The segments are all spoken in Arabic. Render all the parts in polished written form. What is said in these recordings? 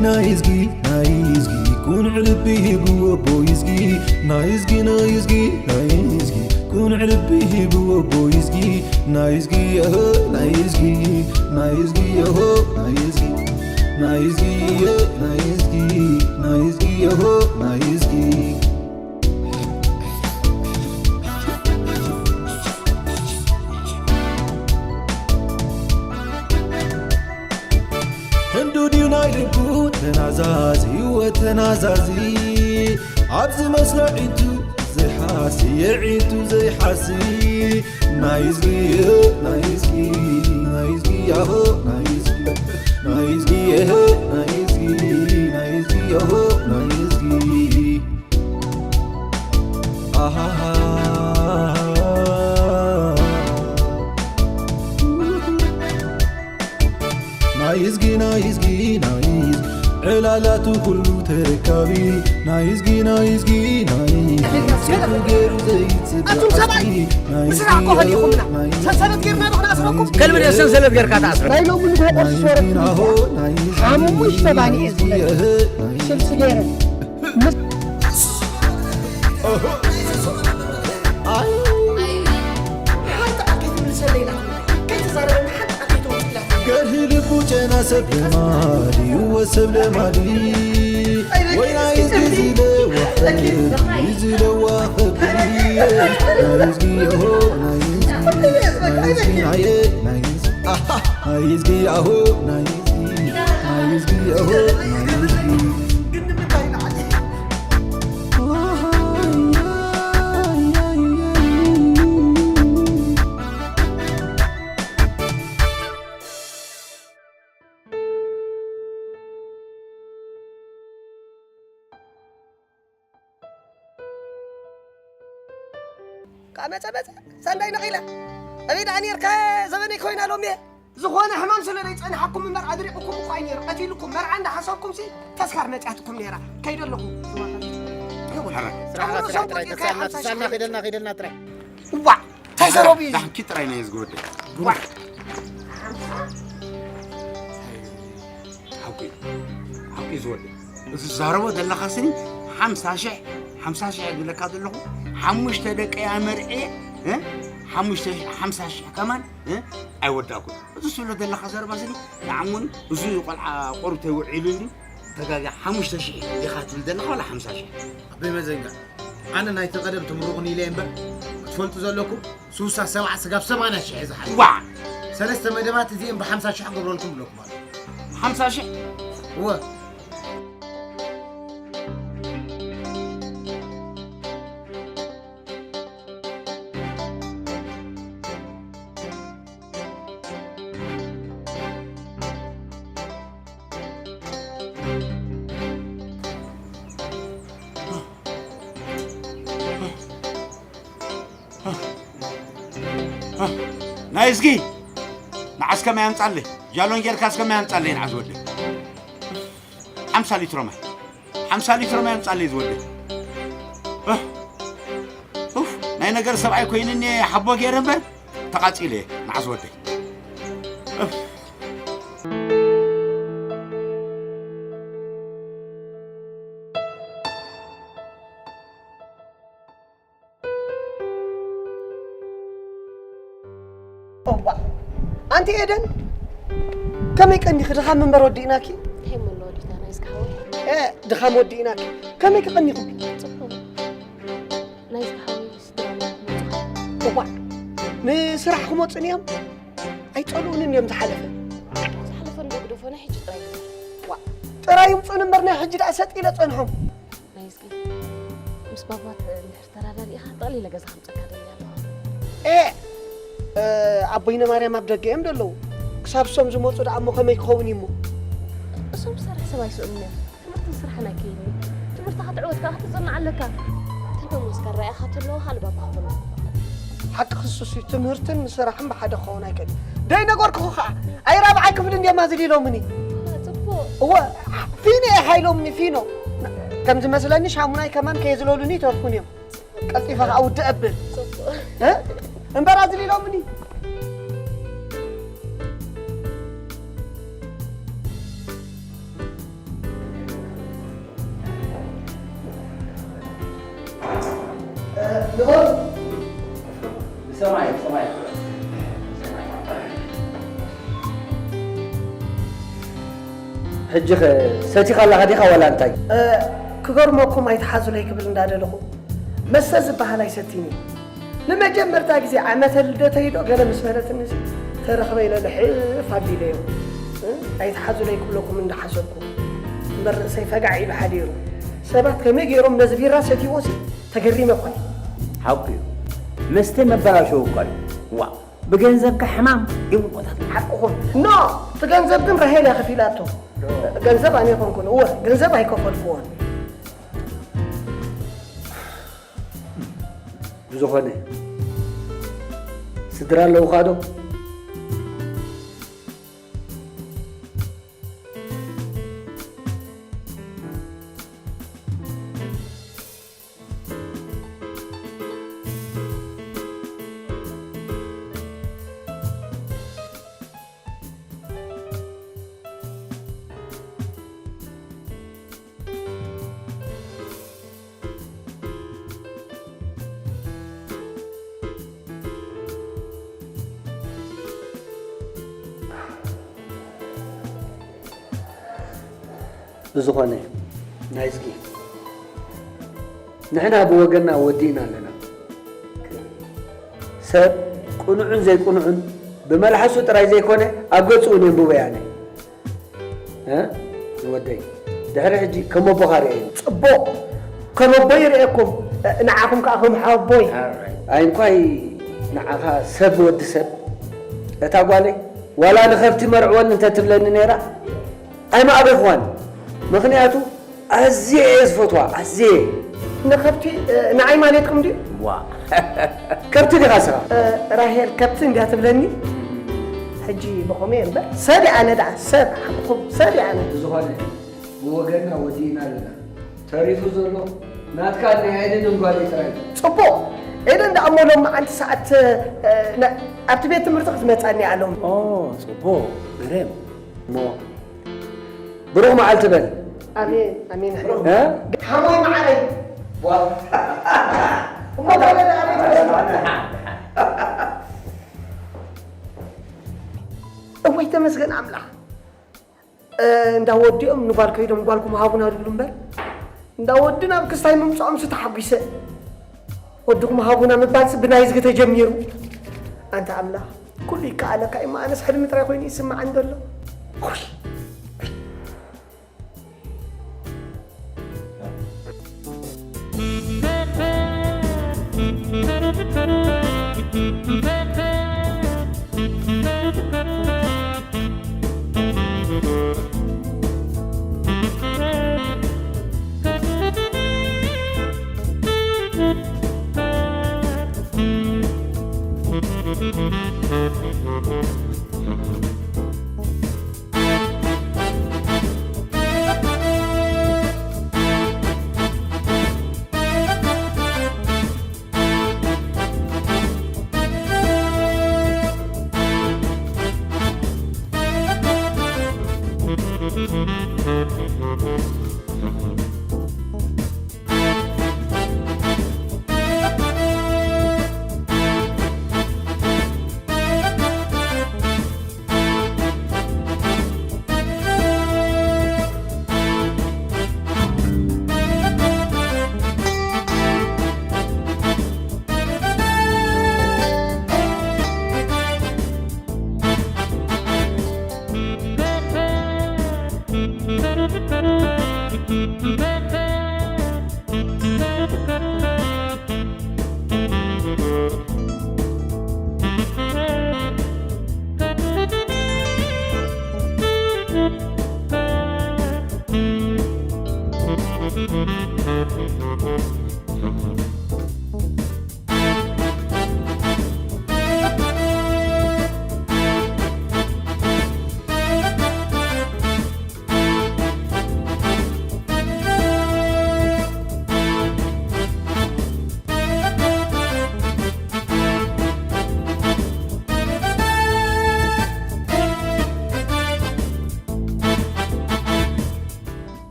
نايزجي كون علبيه بو بويزجي نايزجي كون علبيه بو بويزجي نايزجي يهو نايزجي يهو نايزجي يهو نايزجي ينايلبو تنازازي وتنازازي عبز مسرعيتو زي حاسي يعيتو زي حاسي نايزجي يهو نايزجي يهو نايزجي نايزجي علالاتو كله تركابي نايزجي سيكو غيرو زيت أنتم سبعي مسرع قهدي خمنا سلسلة غيرنا نحن أسرقكم كلمة يا سلسلة غير كاتا أسرق لا يلوم من هذا الصورة حامو مش تبعني إزلك سلسلة غير جنا سب مالي وسب مالي وين عايز يزيد وحدي يزيد واحد نايزجي يهو نايزجي يهو نايزجي يهو كامت سنداي نقيلة أبيد عني ركا زماني كوينا لومي زخوانا حمام سلريت أنا حكم من مر أدريكم قايني قتيلكم مر عند حسابكم سي تذكر نجاتكم ليرا كيد لكم سالنا خيدنا ترى وا تسروبي ده كي تراينا يزغود وا حقي زود زارو دلنا خاصني 50 يقول لك هذا له حمش تدق يا مرئي ها حمش 50 كمان ها ايوداكم زسلو دلنا خسر باسني يعمون زو قلع قرته وعيلني تغاغا 5000 يخاتل دلنا ولا 50 بمزنقا انا ناي تقدم تمرقني لين بر تفلتوا زلكم سوسا 7 سقف 80 شيء اذا حي وا ثلاثه مدامات زين ب 50 قبل لكم لكم 50 هو نايزجي نعس كما يمصلي جالون غير كاس كما يمصلي نعزودي 50 لتر ما يمصلي زودي اوف ناي نجر سبعي كوينني حبو غير امبر تقاصيله نعزودي أنت إيدن كم يكني خدخام من بروديناكي؟ هي من لودينا نايز كحوي. إيه دخام وديناكي كم يكني خبي؟ نايز كحوي سدرنا. وبا مسرحكم وصنيام أي تقولون يوم تحلفه. تحلفون بقدوفنا حج تراي. وا تراي يوم مرنا حج أسد إلى صنهم. نايز كي. مس بابات نحترنا ليها طالي لجز خمسة كذا إيه أبوينا مريم أبدأ جيم دلو كسب سوم زموت وده أمو كم يخوني مو سوم سرح سواي سؤالنا تمرت نسرحنا كيني تمرت هاد عود كه تظن على كه بمسكر رأي خاطر له أنا بابا خلنا حق خصوصي تمهرتن مسرحن بحدا خون هيك داي نغور كوخا اي رابعه كفل اندي ما زلي لو مني هو فيني حيلو مني فينو كم زمسلني شاموناي كمان كيزلولني تركوني قلطيفه اود ابل ها امبرازلي لو مني نقول سمعي حجخ ستي قال غاديخا ولا انتي كغرمكم يتحازوا لي قبل እንዳደለኹ መሰዝ በኋላ ይሰቲኒ ለመጀመርታ ጊዜ ዓመተ ልደተ ሄዶ ገለ መስፈረት እንዚ ተረኽበ ኢለ ልሕፍ አቢለዮ ኣይተሓዙ ለይ ክብለኩም እንዳሓሰብኩም እምበር ርእሰይ ፈጋዕ ኢሉ ሓዲሩ ሰባት ከመይ ገይሮም ነዚ ቢራ ሰትይዎሲ ተገሪመ እኳ حقي مستي مبراشو قال وا بجنزبك حمام يوقف حقهم نو تجنزب دم رهيلة خفيلاته جنزب أنا يكون هو جنزب هيكفر فون بزخنة سدران لو خادو بزخنة نايزكي نحن أبو وجنا ودينا لنا سب قنعن زي قنعن بملحسو ترى زي كونه أقصون ينبو يعني ها نودي دهر حجي كم بخاري صبو كم بيرئكم نعاكم كأخم حبوي أين كوي نعاها سب ود سب أتقولي ولا نخفتي مرعون أنت تبلن نيرا أي ما أبي إخوان مخنياتو أزي إزفتوا أزي نخبتي نعي مالتكم دي وا كبتي دي خاسرة راهيل كابتن دي هتبلني حجي بقومين بقى ساري أنا دع ساب حقكم ساري أنا زخانة بوجنا ودينا لنا تعرفوا زلوا ما كان نهاية نقولي ترى صبو إذا أنت أمولهم عند ساعة أبتبيت مرتقط ما تسألني عليهم صبو بريم مو بروح مع التبل امين امين ها حموي معي وما دولنا أوي تمسكن عملا እንዳወዲኦም ንጓል ከይዶም ጓልኩም ሃቡና ድብሉ እምበር እንዳወድና ብክስታይ ምምፅኦም ዝተሓጒሰ ወድኩም ሃቡና ምባልሲ ብናይ ዝግ ተጀሚሩ አንተ አምላኽ ኩሉ ይከኣለካ እማ ኣነስ ሕልሚ ጥራይ ኮይኑ ይስማዓን ዘሎ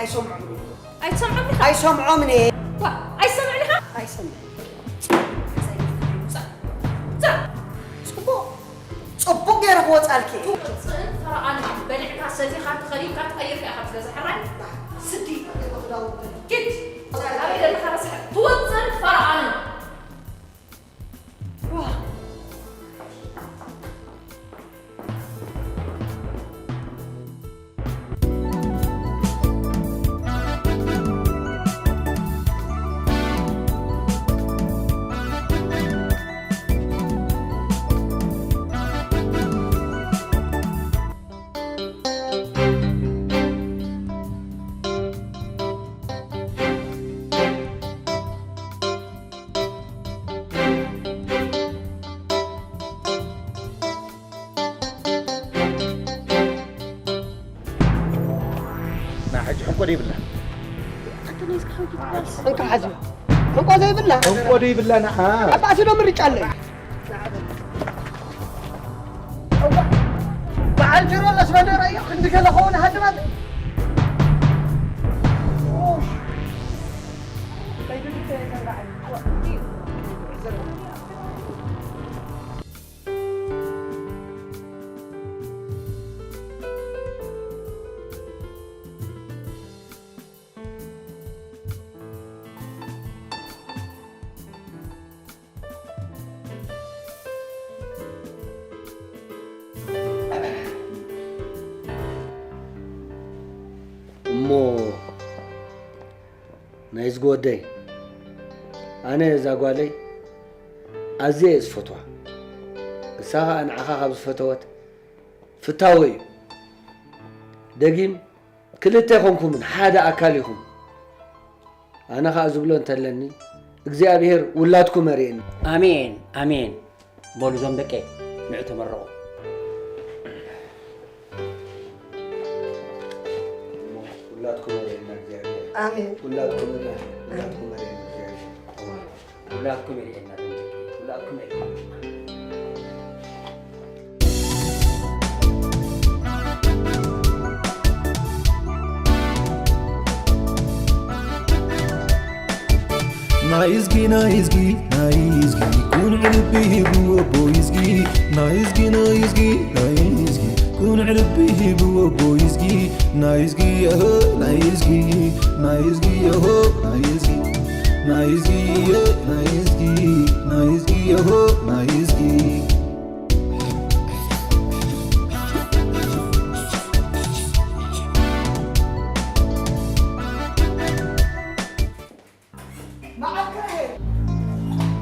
ኣይሰምዖምኒ ኣይትሰምዖም ኢኻ ኣይሰምዖምኒ ዋ ኣይሰምዕ ኢኻ ኣይሰምዕ ፅቡቅ ገይረ ክወፃልኪ ፈረቓና በሊዕካ ሰቲኻ ተኸዲንካ ትቐይርካ ኢኻ ስለዝሕራይ ስዲ ግድ ኣበይ ዘለካ ረስሐ ትወፅን ፈረቓና حج حنقو دي بالله أنت نايز كحوي تباس انك حزبه حنقو زي بالله حنقو دي بالله نعم أبعث له من رجال بعد جرو الله سبحانه رأيه عندك الأخوان هذا ما نايز قودي أنا إذا قالي عزيز فتوى ساها أنا عخاها بفتوات فتاوي دقيم كلتكم من حدا أكلهم أنا خازبلون تلني እግዚአብሔር ሁላትኩም መሪን አሜን አሜን ቦሉ ዘምበቀ ንዑ ተመረቁ ሁላትኩም መሪን እግዚአብሔር آمين ሁላትኩም መሪን እግዚአብሔር ሁላትኩም መሪን ሁላትኩም መሪን نايزجي نايزجي نايزجي كون علبي بو بويزجي نايزجي نايزجي نايزجي كون علبي بو بويزجي نايزجي يهو نايزجي نايزجي يهو نايزجي نايزجي نايزجي نايزجي يهو نايزجي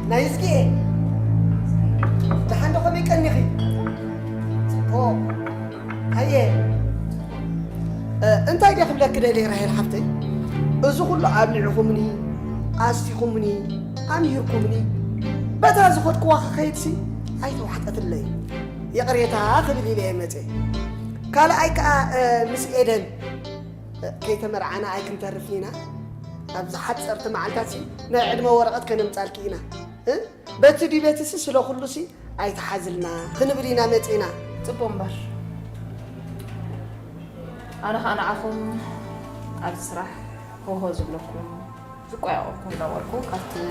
نايزكي دحان دخل يكنخي او هيا انت ايدي خبلك كده ليه راهي الحفتي ازو كله ابلعكمني اسفيكمني اميركمني بتا زخد كواخ خيتسي ايتو حقت الليل يا قريتها خبلي لي متي قال ايك مس ايدن كي تمرعنا ايك مترفينا ابز حد صرت معلتاتي ناي عدمه ورقت كنمصالكينا بتي دي بتسي سلو خلصي ايتحازلنا خنبلينا متينا تبومبر أنا عفوا أسرح هو زبلكم زقايقكم دوركم كات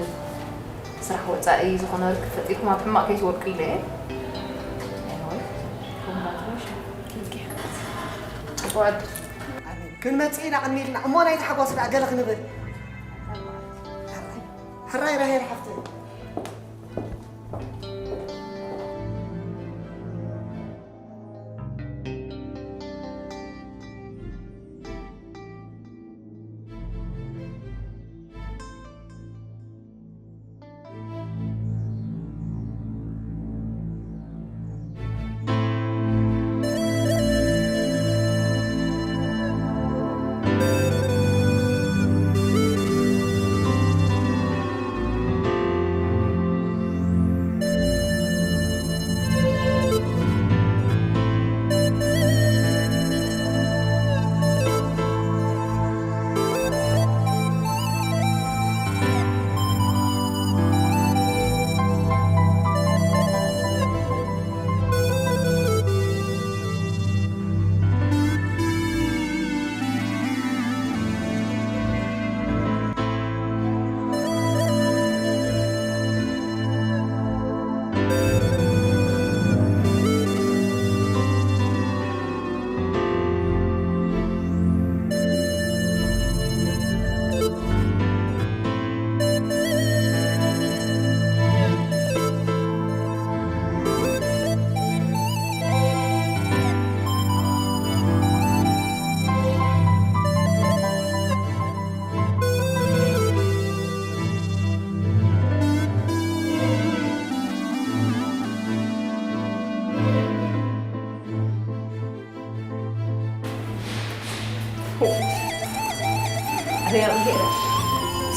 سرح وصائي زخنا فتيكم ما كيس ورقي ليه قعد كن متينا عميلنا امو ناي تحقوس دا قال خنبل حراي راهي الحفتي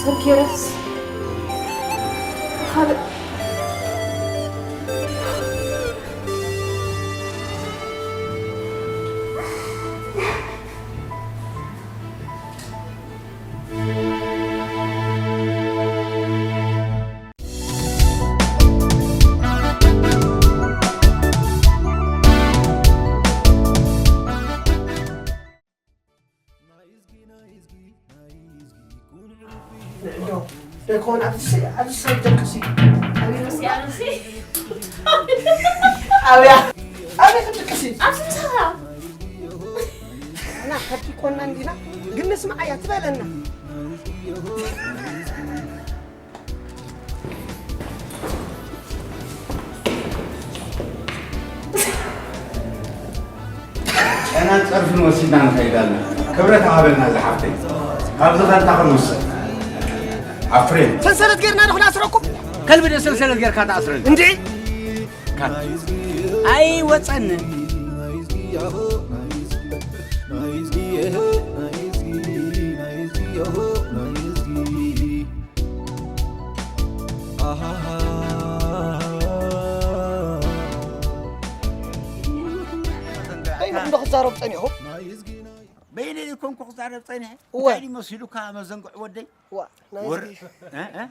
سكيرس خالد يكون عبد السيد دكسي أبي دكسي أنا حبي كون عندنا قلنا اسمع يا تبالنا أنا تعرف الموسيقى عن خيدالنا كبرت عابلنا زحفتي قبضة تاخذ نص عفرين سلسلة غيرنا ناخذ أسركم كلب دي سلسلة غير كات أسرين ندعي كات أي وطن أين عندك زارب ثاني هو بين يكون كوخ زارب ثاني هو يعني مسيلو كام زنقع ودي ور ها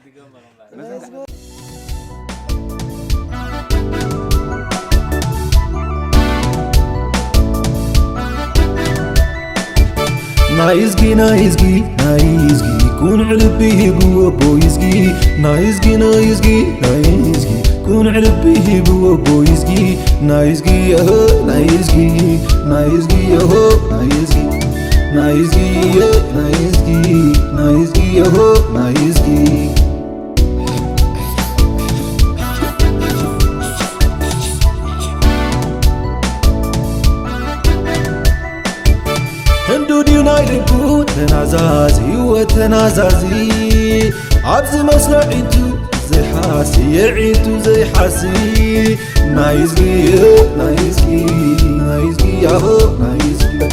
نايزجي كون علبيه بوا بويزجي نايزجي كون علبيه بوا بويزجي نايزجي يهو نايزجي يهو نايزجي يهو نايزجي هندود يونايتد تنازازي وتنازازي عبز مصنعيتو زي حاسي يعيتو زي حاسي نايزجي يهو نايزجي يهو نايزجي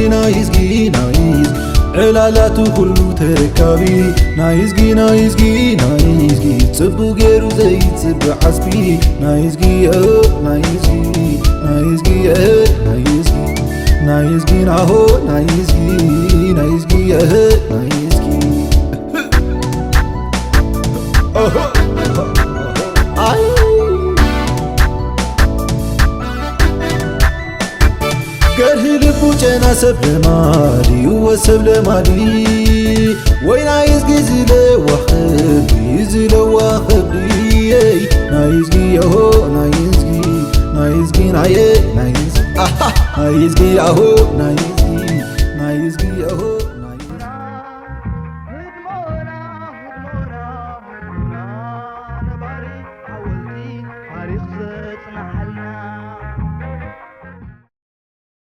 نايزجي علالاته كله تركابي نايزجي تصبو غيرو زي تصب حسبي نايزجي ناهو نايزجي قره لبو جنا سبلمالي وسبلمالي وين نايزجي زلو وخبي نايزجي يهو نايزجي يهو نايزجي